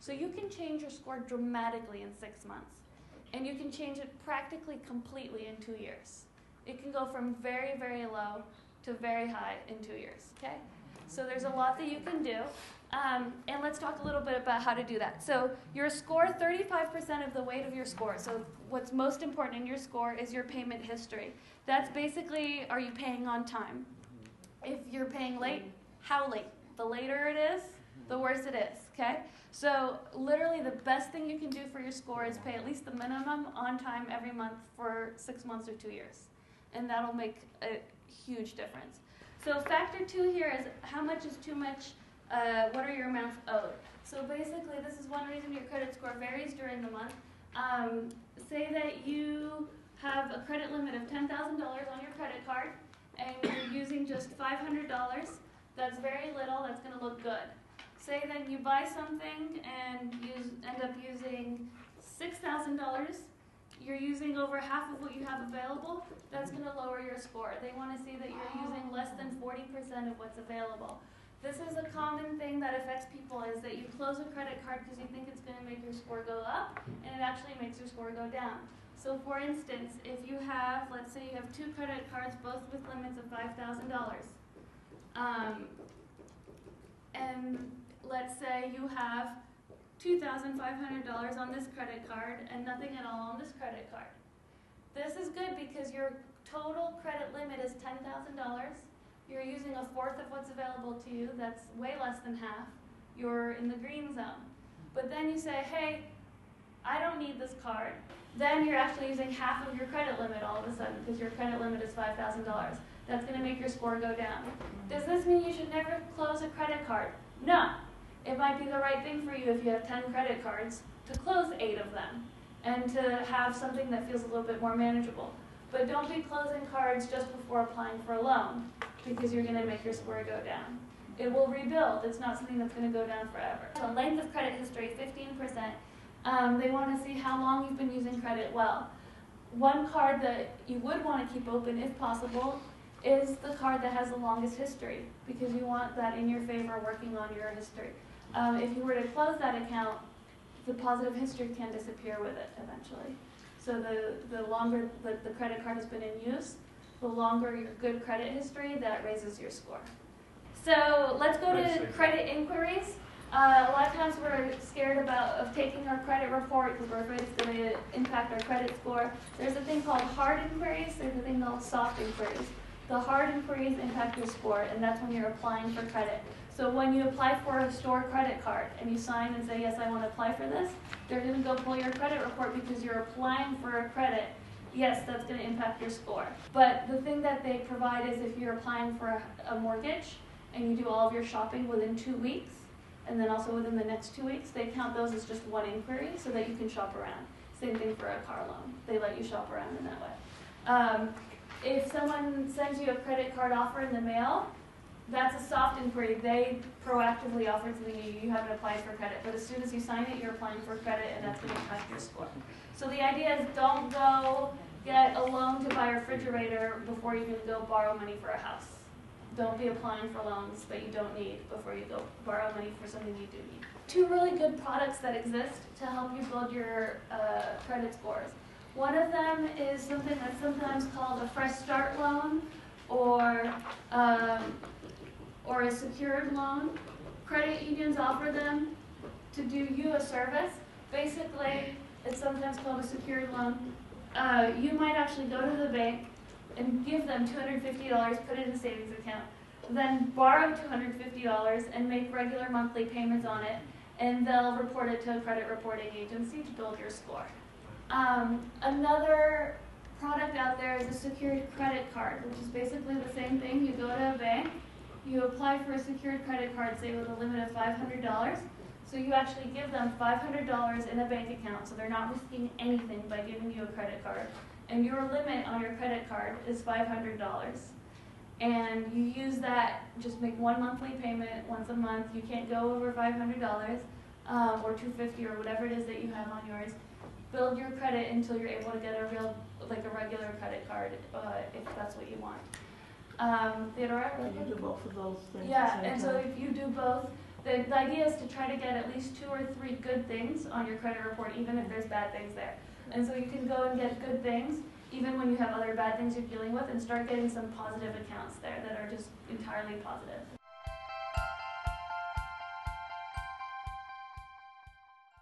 So you can change your score dramatically in 6 months. And you can change it practically completely in 2 years. It can go from very, very low to very high in 2 years, okay? So there's a lot that you can do. And let's talk a little bit about how to do that. So your score, 35% of the weight of your score. So what's most important in your score is your payment history. That's basically, are you paying on time? If you're paying late, how late? The later it is, the worse it is, okay? So literally the best thing you can do for your score is pay at least the minimum on time every month for 6 months or 2 years. And that'll make a huge difference. So factor 2 here is how much is too much, what are your amounts owed? So basically this is one reason your credit score varies during the month. Say that you have a credit limit of $10,000 on your credit card and you're using just $500. That's very little, that's going to look good. Say that you buy something and you end up using $6,000. You're using over half of what you have available. That's going to lower your score. They want to see that you're using less than 40% of what's available. This is a common thing that affects people, is that you close a credit card because you think it's going to make your score go up, and it actually makes your score go down. So for instance, if you have, let's say you have 2 credit cards, both with limits of $5,000. And let's say you have $2,500 on this credit card and nothing at all on this credit card. This is good because your total credit limit is $10,000. You're using a fourth of what's available to you. That's way less than half. You're in the green zone. But then you say, hey, I don't need this card. Then you're actually using half of your credit limit all of a sudden because your credit limit is $5,000. That's going to make your score go down. Does this mean you should never close a credit card? No. It might be the right thing for you if you have 10 credit cards to close 8 of them and to have something that feels a little bit more manageable. But don't be closing cards just before applying for a loan because you're going to make your score go down. It will rebuild. It's not something that's going to go down forever. So length of credit history, 15%. They want to see how long you've been using credit well. One card that you would want to keep open, if possible, is the card that has the longest history, because you want that in your favor working on your history. If you were to close that account, the positive history can disappear with it eventually. So the longer the credit card has been in use, the longer your good credit history, that raises your score. So let's go to credit inquiries. A lot of times we're scared of taking our credit report because we're afraid it's going to impact our credit score. There's a thing called hard inquiries. There's a thing called soft inquiries. The hard inquiries impact your score, and that's when you're applying for credit. So when you apply for a store credit card and you sign and say, yes, I want to apply for this, they're going to go pull your credit report because you're applying for a credit. Yes, that's going to impact your score. But the thing that they provide is if you're applying for a mortgage and you do all of your shopping within 2 weeks, and then also within the next 2 weeks, they count those as just one inquiry so that you can shop around. Same thing for a car loan. They let you shop around in that way. If someone sends you a credit card offer in the mail, that's a soft inquiry. They proactively offer something to you. You haven't applied for credit. But as soon as you sign it, you're applying for credit, and that's going to impact your score. So the idea is don't go get a loan to buy a refrigerator before you can go borrow money for a house. Don't be applying for loans that you don't need before you go borrow money for something you do need. 2 really good products that exist to help you build your credit scores. One of them is something that's sometimes called a fresh start loan or a secured loan. Credit unions offer them to do you a service. Basically, it's sometimes called a secured loan. You might actually go to the bank and give them $250, put it in a savings account, then borrow $250 and make regular monthly payments on it, and they'll report it to a credit reporting agency to build your score. Another product out there is a secured credit card, which is basically the same thing. You go to a bank, you apply for a secured credit card, say with a limit of $500. So you actually give them $500 in a bank account, so they're not risking anything by giving you a credit card. And your limit on your credit card is $500. And you use that, just make one monthly payment once a month. You can't go over $500 or $250 or whatever it is that you have on yours. Build your credit until you're able to get a regular credit card if that's what you want. Theodora? You do both of those things. Yeah, and so if you do both, The idea is to try to get at least 2 or 3 good things on your credit report, even if there's bad things there. And so you can go and get good things, even when you have other bad things you're dealing with, and start getting some positive accounts there that are just entirely positive.